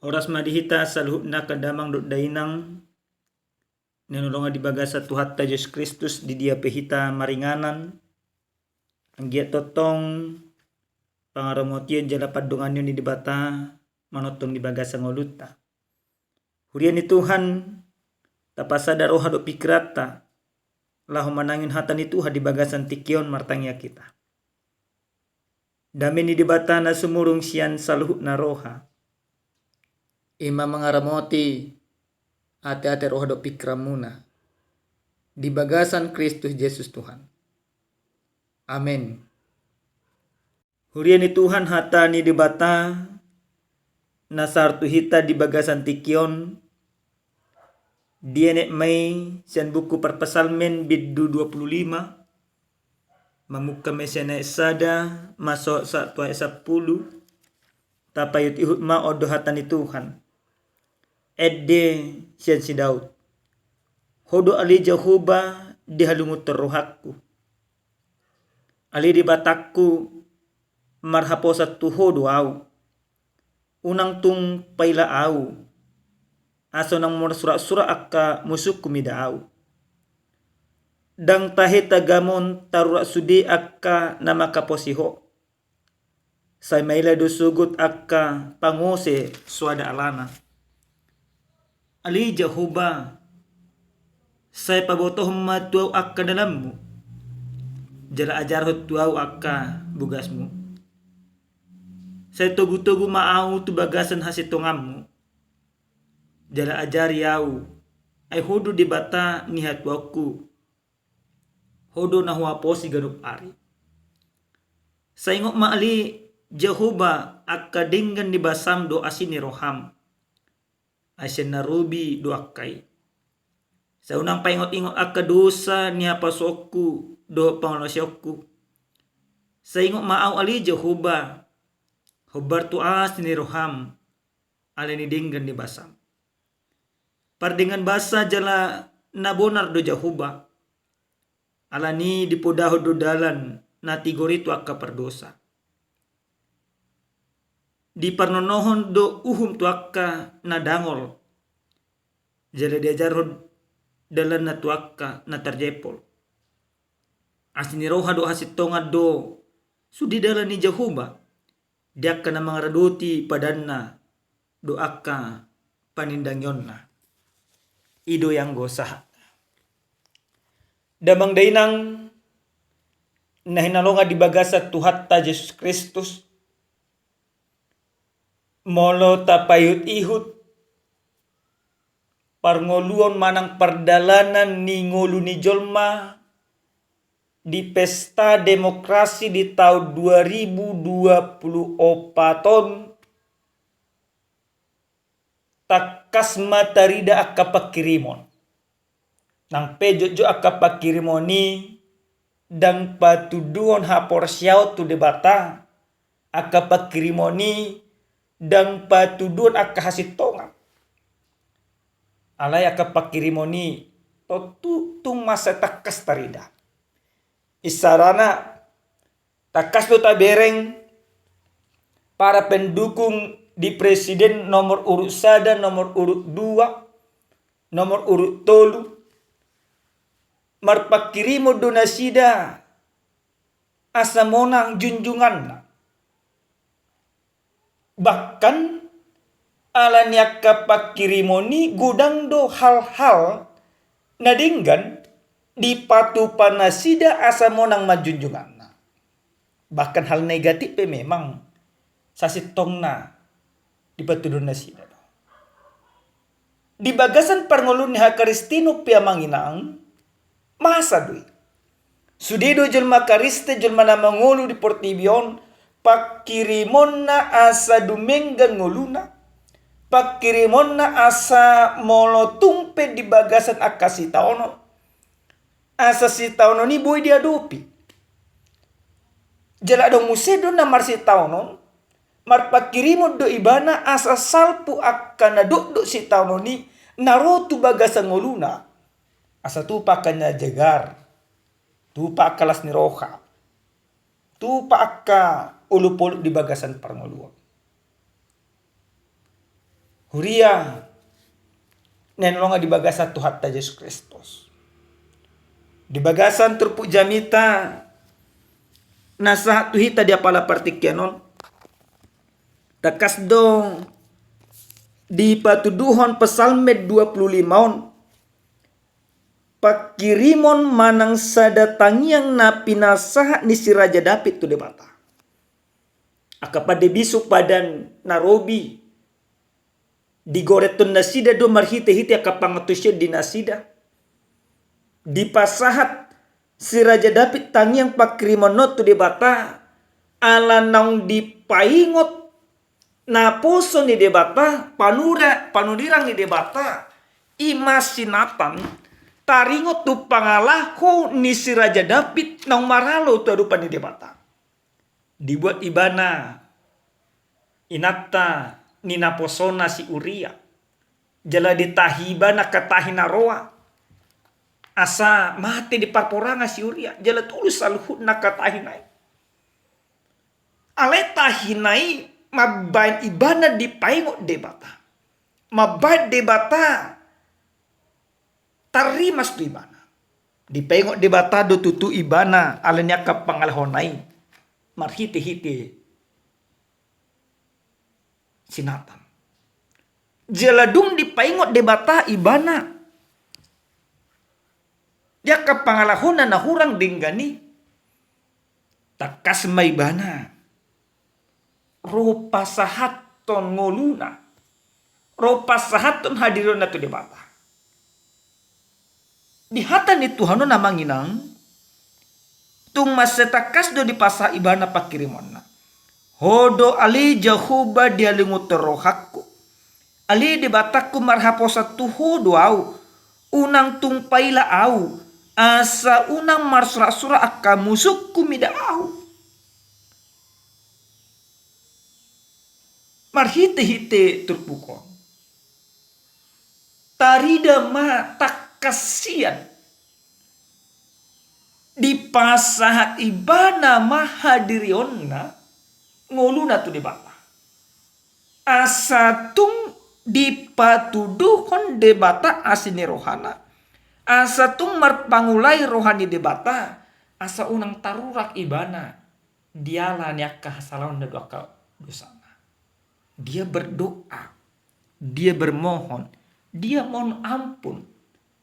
Oras madihita saluhutna kadamang dot dainang ninulunga di bagasa Tuhatta Yesus Kristus di dia pehita maringanan anggiat totong pangaromotion jala padunganyo ni dibata manotong di bagasa ngoluta. Hurian ni Tuhan tapasada roha do pikrata lahu manangin hata ni Tuhan di bagasan tikion martangya kita. Dami ni dibata na sumurung sian saluhut na roha. Ima mangaramoti ate-ate roha do pikramuna di bagasan Kristus Yesus Tuhan. Amin. Hurian ni Tuhan hata ni dibata nasartu hita di bagasan tikion dienek may sian buku perpesalmen biddu 25 mamuka mesena esada masuk 1 ayat 10 tapayut ihut ma odo hata ni Tuhan. Edde sian si Daud. Hodo ali Jehoba di halungut rohakku. Ali di batakku marhaposat tu hodo au. Unang tung paila au. Aso nang mor sura-sura akka musuk kumida au. Dang taheta gamon tarura sudi akka nama kaposiho. Say maila do sugut akka pangose suada alana. Ali Jehoba, say pabotoh matuaw akka dalammu. Jala ajarhot tuaw akka bugasmu. Say tugu-tugu maaw tu bagasan hasitongammu. Jala ajar yaw ay hodo di bata ni hatwaku. Hodo na huwaposi ganup ari. Say ngok maali Jehoba akka dinggan di basam do asini roham. Asyan narubi do akkay. Sa unang paingot-ingot akka dosa niya pasokku do pangalasyokku. Sa ingot maaw ali Jehoba. Hobar tu as ni roham. Ali ni dinggan di basam. Pardingan basa jala nabonar do Jehoba. Ala ni dipodaho do dalan na tigori tu akka perdosa. Di parnonohon do uhum tu akka na dangol. Jala diajar dalan na tu akka na terjepol. Asini roha do hasitonga do sudi dalan ni Jehoba. Dia ka na mga raduti padanna do akka panindangyon na. Ido yang gosah. Damang dainang na hinalonga di bagasa Tuhatta Yesus Kristus. Molo tapayut ihut parngoluon manang pardalanan ni ngolu ni jolma di pesta demokrasi di tahun 2024 takas matarida akka pakirimon nang pejojo akka pakirimoni dang patuduon haporsiaw tu debata akka pakirimoni dang patuduon akka hasitonga. Alay akka pakirimoni tung masa takas tarida. Isarana takas do tabereng para pendukung di presiden nomor urut 1, nomor urut 2, nomor urut 3 marpakirimo do nasida asa monang junjungan. Bahkan ala niya kapakirimoni gudang do hal-hal nadinggan di patu panasida asa monang majunjungan. Bahkan hal negatif memang sasitong na di patu do nasida. Di bagasan parngolun ni Hakaristino pia manginang masa dui. Sudido jelma kariste jelma na mangulu di Portibion pakirimon na asa dumenggan ngoluna. Pakirimon na asa molotumpe di bagasan akasitaono. Asa sitaono ni boy diadopi. Jala do musedo na marsitaono. Marpakirimon do ibana asa salpu akana do sitaono ni narotu bagasan ngoluna. Asa tupa kanya jagar. Tupa kalas ni roha. Tupa akka ulupolo di bagasan parngoluon. Huria nenonga di bagasan Tuhan ta Yesus Kristus. Di bagasan terpu jamita nasa tuhita dia pala partikyanon. Takas dong di patuduhon Psalme 25 pakirimon manang sadatangiang na pinasaha ni si Raja David tu debata. Akapade bisu padan narobi digoreton nasida do marhite-hite akapangatusya di nasida. Di pasahat si Raja David tangiang pakirimon no tu debata ala naung dipaingot na poso ni debata panurang ni debata imasinapan taringot tu pangalaho ni si Raja David nang maralo tu adupan ni debata. Dibuat ibana inata ni naposona si Uria. Jala ditahibana katahina roa. Asa mati di parporanga si Uria. Jala tulus aluhut na katahinai. Aletahinai mabain ibana di paingot debata. Mabain debata tarimas tu ibana. Dipengok debata do tutu ibana alanya ka pangalhonai. Marhite-hite sinatan. Jeladung dipengok debata ibana. Dia ka pangalahona na hurang dinggani. Takas maibana. Ropa sahaton ngoluna. Ropa sahaton hadiron na tu debata. Di hata ni Tuhan na manginang tung masetakas do di pasa ibana pakirimon na. Hodo ali Jehovah dia lingut rohakku. Ali di bataku marhaposa tuho do au. Unang tungpaila au. Asa unang marsura-sura akka musukku mida au. Marhite-hite terpukon. Tarida ma tak kasian. Di pasahat ibana mahadirionna ngoluna tu debata. Asatung dipatuduhon debata asini rohana. Asatung marpangulai rohani debata. Asa unang tarurak ibana. Dialah niak kahasalan dan doa dosana. Dia berdoa. Dia bermohon. Dia mohon ampun.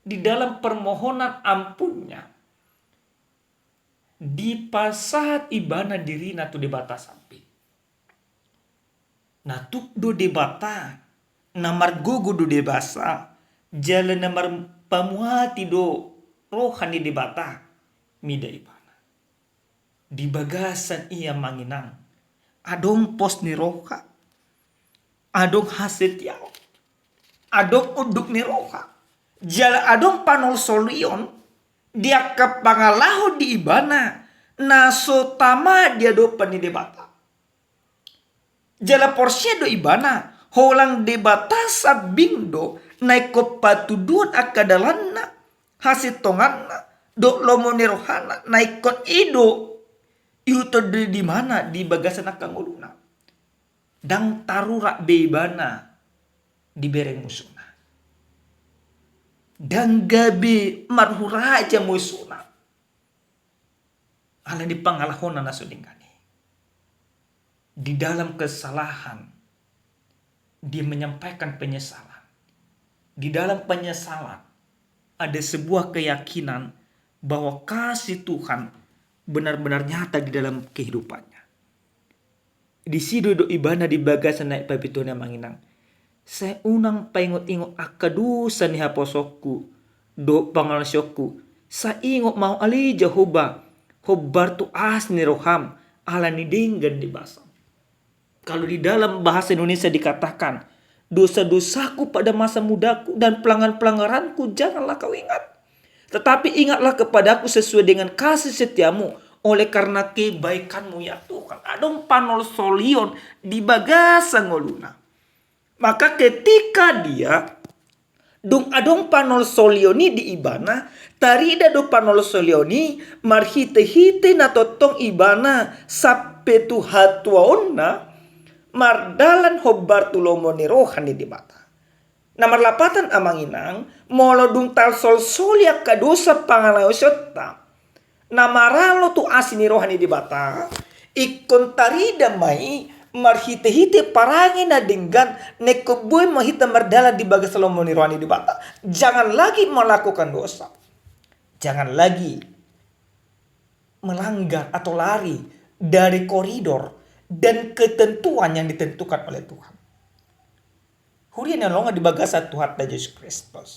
Di dalam permohonan ampunnya. Di pasahat ibana dirina tu debata sampai. Natuk do debata. Namar gugu do debasa. Jalan namar pamuati do rohani debata. Mida ibana. Di bagasan ia manginang. Adong pos ni roha. Adong haset yao. Adong uduk ni roha. Jala adong panol solion. Dia kapangalaho di ibana. Naso tama dia do pani debata. Jala porsia do ibana. Holang debata sabing do. Naiko patudun akadalanna. Hasitonganna. Do lomo ni rohana. Naikon ido. Iuto di mana? Di bagasan akanguluna. Dang tarurak beibana. Di bereng musuhna. Dan gabi marhuraja musuhna. Ala di pangalahona na sudingani. Di dalam kesalahan. Dia menyampaikan penyesalan. Di dalam penyesalan. Ada sebuah keyakinan. Bahwa kasih Tuhan. Benar-benar nyata di dalam kehidupannya. Di sido do ibana di bagasan naik papitona manginang. Saya unang paingot-ingot akadusa ni haposokku. Do pangalasyoku. Sa ingot mau ali Jehovah. Hobar tu as ni roham. Ala ni dinggan di basam. Kalau di dalam bahasa Indonesia dikatakan. Dosa-dosaku pada masa mudaku. Dan pelanggaran-pelanggaranku janganlah kau ingat. Tetapi ingatlah kepadaku sesuai dengan kasih setiamu. Oleh karena kebaikanmu ya Tuhan. Adong panol solion di bagasa ngoluna. Maka ketika dia dong adong panol solioni di ibana, tarida do panol solioni marhite-hite na totong ibana sapetu hatuaonna mardalan hobbar tulomoni rohani di bata. Na marlapatan amanginang molodung tal sol solia kadosa pangalayo syotta. Na maralo tu asini rohani di bata. Ikon tarida mai marhite-hite parangi na denggan nekoboy mahita mardala di bagas solomoni rohani di bata. Jangan lagi melakukan dosa. Jangan lagi melanggar atau lari dari koridor dan ketentuan yang ditentukan oleh Tuhan. Hurian yang longa di bagasa Tuhan Yesus Kristus.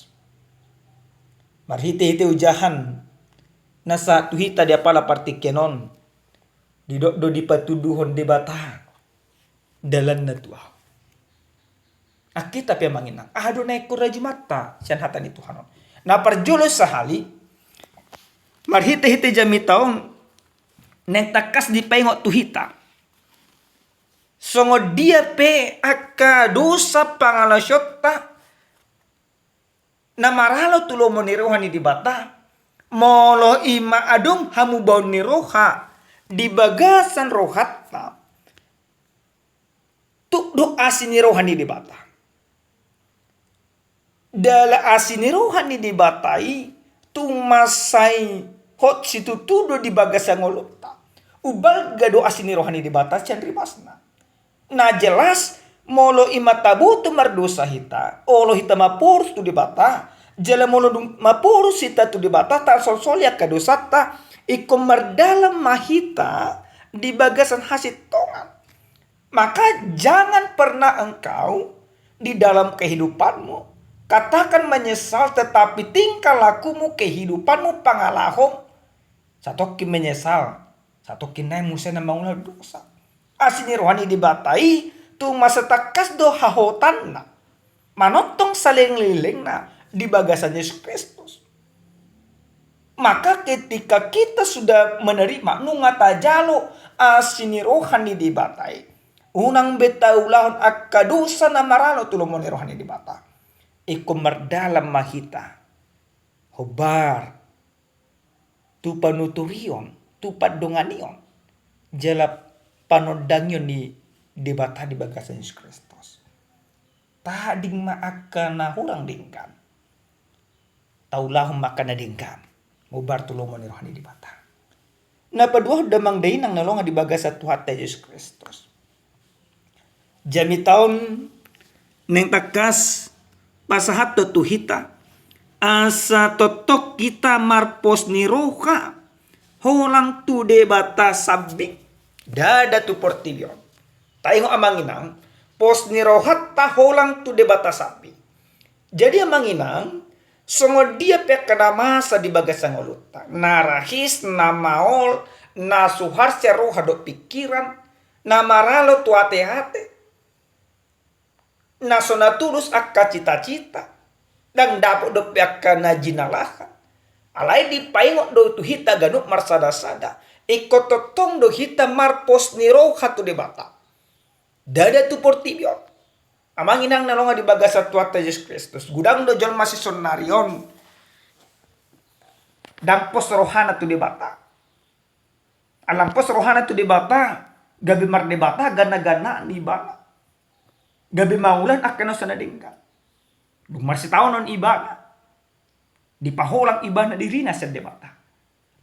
Marhite-hite ujahan nasa tuhita di apala partikenon di do di patuduhon di bata dalan na Tuhan. Akita pe manginang ado na kuraji mata sian hata ni Tuhan. Na parjolo sahali marhite-hite jami taong neng takas di pengok tuhita. Songo dia pe aka dosa pangalasyota na maralo tulomo ni rohani di bata. Molo ima adong hamu baun ni roha di bagasan rohatta. Tuk do asini rohani di bata. Dala asini rohani di batai tumasai hot situ tudo di bagasan ngolota. Ubal gado asini rohani di bata chandri pasna. Na jelas molo imatabu tu mardosa hita. Olo hita mapurus tu di bata. Jala molo mapurus hita tu di bata. Tal sol ya kadosata. Iko mardalam mahita di bagasan hasit tongan. Maka jangan pernah engkau di dalam kehidupanmu katakan menyesal, tetapi tingkah lakumu, kehidupanmu, pangalahom satokin menyesal, satokin naik musena maulah dosa. Asini rohani dibatai tu masa takas do hahotanna manotong saling lilingna di bagasan Yesus Kristus. Maka ketika kita sudah menerima nungata jalo asini rohani dibatai unang betaulahon akadusa na maralo tulomoni rohani dibata. Iku merdalam mahita hobar tu panuturion tu padonganion jala panodangyon di bata di bagasan Yesus Kristus. Tading maaka na hurang dingkan taulahon maka na dingkan hobar tulomoni rohani di bata. Na padua damang dainang nalonga di bagasa Tuhan Yesus Kristus. Jami taon neng takas pasahat to tuhita asa totok kita marpos ni roha holang tu debata sabing dada tu portilyon tayo amanginang pos ni rohat ta holang tu debata sabi. Jadi amanginang songo dia pekana masa di bagasang uluta narahis na maol na suharsya roha do pikiran na maralo tu ate-ate na sonatulus akka cita-cita dan dapat do piakka na jinalaha alai di paingot do tu hita ganuk marsada-sada ikototong do hita marpos ni roha tu debata dada tu portibyon amanginang nalonga di bagasa tuata Yesus Kristus gudang do jol masih sonarion dan pos rohana tu debata alam pos rohana tu debata gabi mar debata gana-gana ni bana gabi maulan akan sana dingka. Dumar si tahun non ibana. Di paholang ibana dirina sa debata.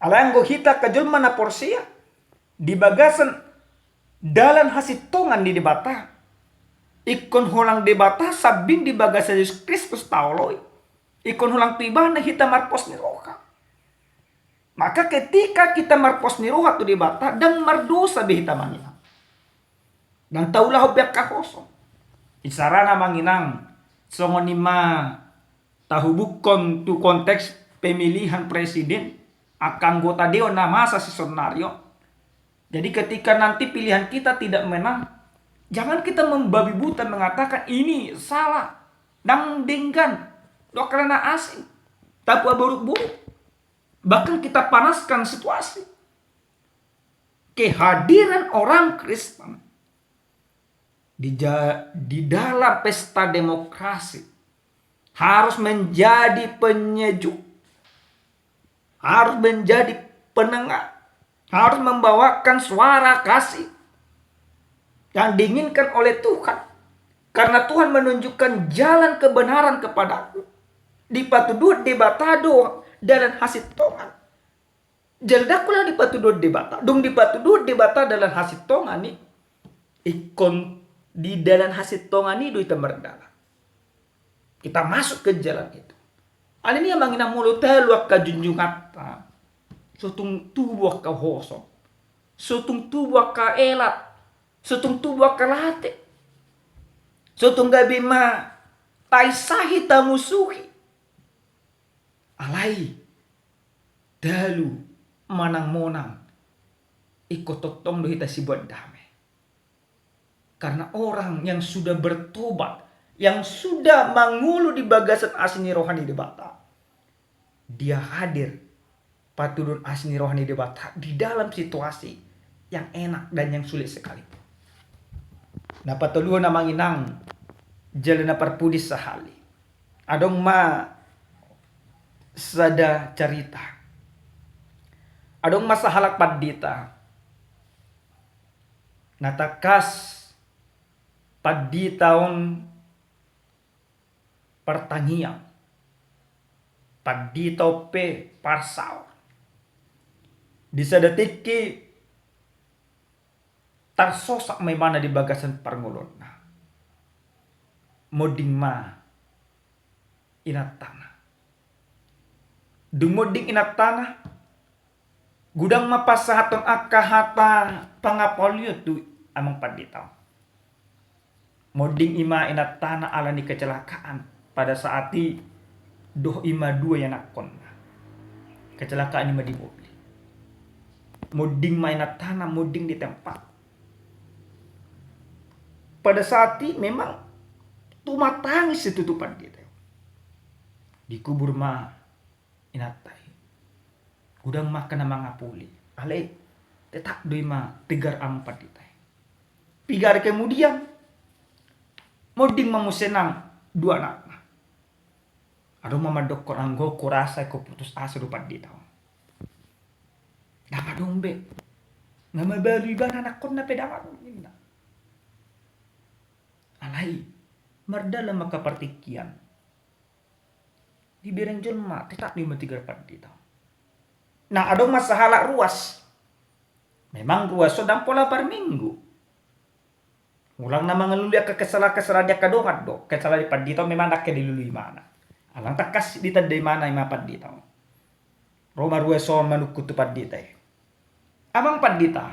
Alang go hita kajul mana porsia. Di bagasan dalan hasitongan di debata. Ikon holang debata sabing di bagasan Yesus Kristus taoloy. Ikon holang tu ibana hita marpos ni roha. Maka ketika kita marpos ni roha tu debata dan mardosa bihita manila. Dan taulah obiak kakosong. Isarana manginang songonima tahubukon tu konteks pemilihan presiden akan anggota dewan na masa si senario. Jadi ketika nanti pilihan kita tidak menang, jangan kita membabi buta mengatakan ini salah dan denggan do karena asing tapi buruk-buruk. Bahkan kita panaskan situasi. Kehadiran orang Kristen di dalam pesta demokrasi harus menjadi penyejuk, harus menjadi penengah, harus membawakan suara kasih, yang diinginkan oleh Tuhan. Karena Tuhan menunjukkan jalan kebenaran kepadaku. Di patudut di batado dalam hasit tongan. Jaldakulah di patudut di bata. Dong di patudut di bata dalam hasit tongan ni. Ikon di dalam hasit tongan ni do ita merdala. Kita masuk ke jalan itu. Ani ni amang ina mulut luak ka junjungata. Sotung tubuh ka hosong. Sotung tubuh ka elat. Sotung tubuh ka late. Sotung gabi ma taisahi tamusuhi. Alai dalu manang-monang ikototong do hita si buat damai. Karena orang yang sudah bertobat, yang sudah mangulu di bagasan asini rohani di bata, dia hadir patudun asini rohani di bata di dalam situasi yang enak dan yang sulit sekali. Nah patuluan na manginang jalan na parpudis sahali. Adong ma sada carita. Adong masahalak padita. Natakas paditaon pertanian. Paditaw pe parsaw. Di sada tiki tarsosak may mana di bagasan parngulon na. Moding ma inatana. Dumoding inatana. Gudang mapasahaton akahata pangapoliot tu amang paditaw. Moding ima inatana ala ni kecelakaan pada saat doh ima dua yang nakon. Kecelakaan ima di mobil. Moding ma inatana moding di tempat. Pada saat itu memang tumatangis situtupan kita. Dikubur ma inatai. Gudang makan na mga puli. Alay, tetap doy ma tigar ampat kita. Pigar kemudian, moding mamusenang dua anak. Ado mamadok ko anggo kurasa ko putus asa rupat dito. Nama dombe. Nama balu iban anak kon na pedaman. Alay, mardala makapartikian. Di bereng jelma, tetap di matigar pat dito. Nah, ada masalah ruas. Memang ruas sedang pola per minggu. Ulang na mga lulia ka kesala dia kadongat do. Kesala di padito memang nak dilului mana. Alang takas dita di mana ima padito. Roma ruas so manukut tu padita. Amang padita.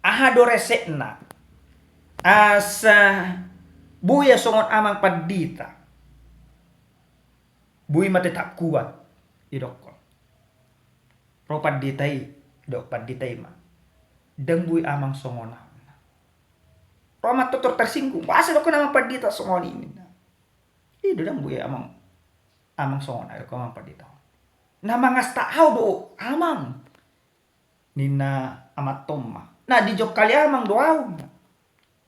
Aha do resekna. Asa buya songon amang padita. Buy matetap kuat idokon. Ro paditay dok paditay ma. Dang buy amang songona. Ro matutur tersinggung. Basa dok namang padita songoni ini. Ido dang buy amang songona dok amang padita. Na mangas taaw do amang. Nina amat tomma. Na di jok kali amang doaw.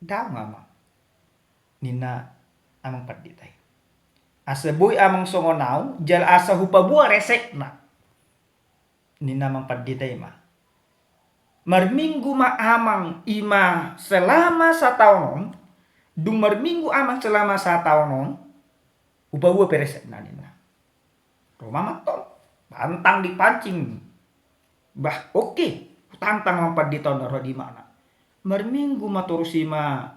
Daw amang. Nina amang paditay. Asa buy amang songonaw, jal asa hupabua resek na. Ni namang paditay ma. Marminggu ma amang ima selama 1 tahun, dung marminggu amang selama 1 tahun, hupabua peresek na nina. Roma matol, pantang dipancing. Bah, oke, tantang ang paditaw na ro di mana. Marminggu maturusima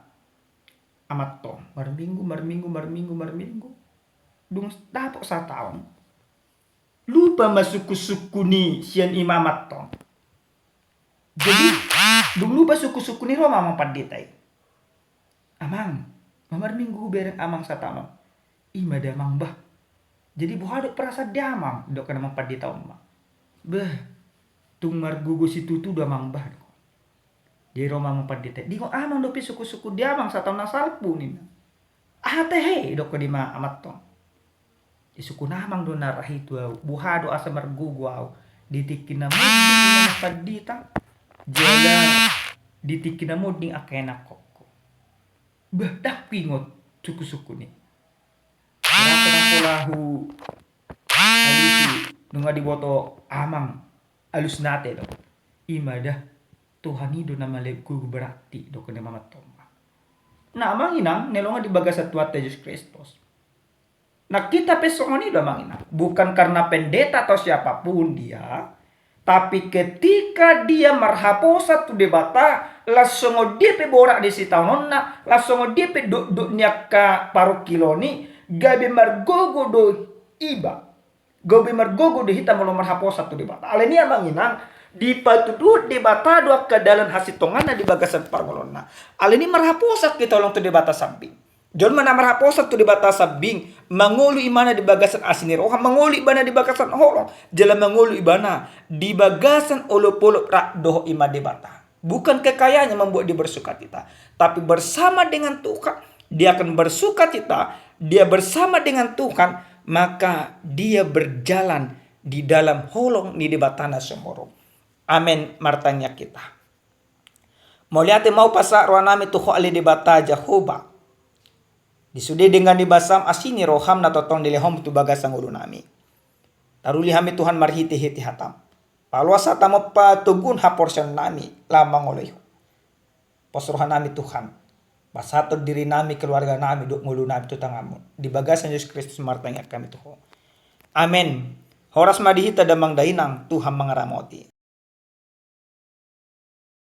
amat to. Marminggu. Dung dapok 1 tahun. Lupa masuku-suku ni sian imamat to. Jadi, dung lupa suku-suku ni Roma amang paditay. Amang, mamar minggu bereng amang 1 tahun. Ima damang bah. Jadi buhadok perasa damang dok namang paditaw ma. Bah, tung margugo si tutu damang bah. Di Roma amang paditay. Di ko amang dopi suku-suku damang 1 tahun na salpu ni. Ate dok di ma amat to. Isuku namang do narahitu buhado asa margugo aw ditikin na mo di padita jala ditikin na mo ding akena koko badak pingot suku-suku ni rata na polahu alusi nunga diboto amang alus nate do imada Tuhan itu nama leku berarti do kene mama toma. Nah manginang nelonga di bagas Tuhan Yesus Kristus. Nah kita pesongan itu manginang bukan karena pendeta atau siapapun dia, tapi ketika dia marhaposa tu debata langsung dia pe borak di sitanonna langsung dia pe do nyaka parokiloni gabe margogo do iba gabe margogo do hitam lo marhaposa tu debata alenia manginang di patudu debata do ke dalam hasitongana di bagasan pargolonna aleni marhaposa kita long tu debata samping Jon mana marhaposa tu debata sabing mangulu imana di bagasan asini roha mangulu ibana di bagasan holong jala mangulu ibana di bagasan olopolo rak doh ima debata bukan kekayaannya membuat dia bersukacita tapi bersama dengan Tuhan dia akan bersukacita dia bersama dengan Tuhan maka dia berjalan di dalam holong di debatana semoro amin martanya kita mau lihat mau pasak ruanami tuho ali debata Jehovah disude dengan dibasam asini roham na totong dilehom tu bagasang ulu nami. Taruli hami Tuhan marhiti-hiti hatam. Palwasa tamo pa tugun ha portion nami lamang oleho. Posrohan nami Tuhan. Basato diri nami keluarga nami duk mulu nami tutangamu. Di bagasan Yesus Kristus martanya kami Tuhan. Amin. Horas madihita damang dainang Tuhan mengaramoti.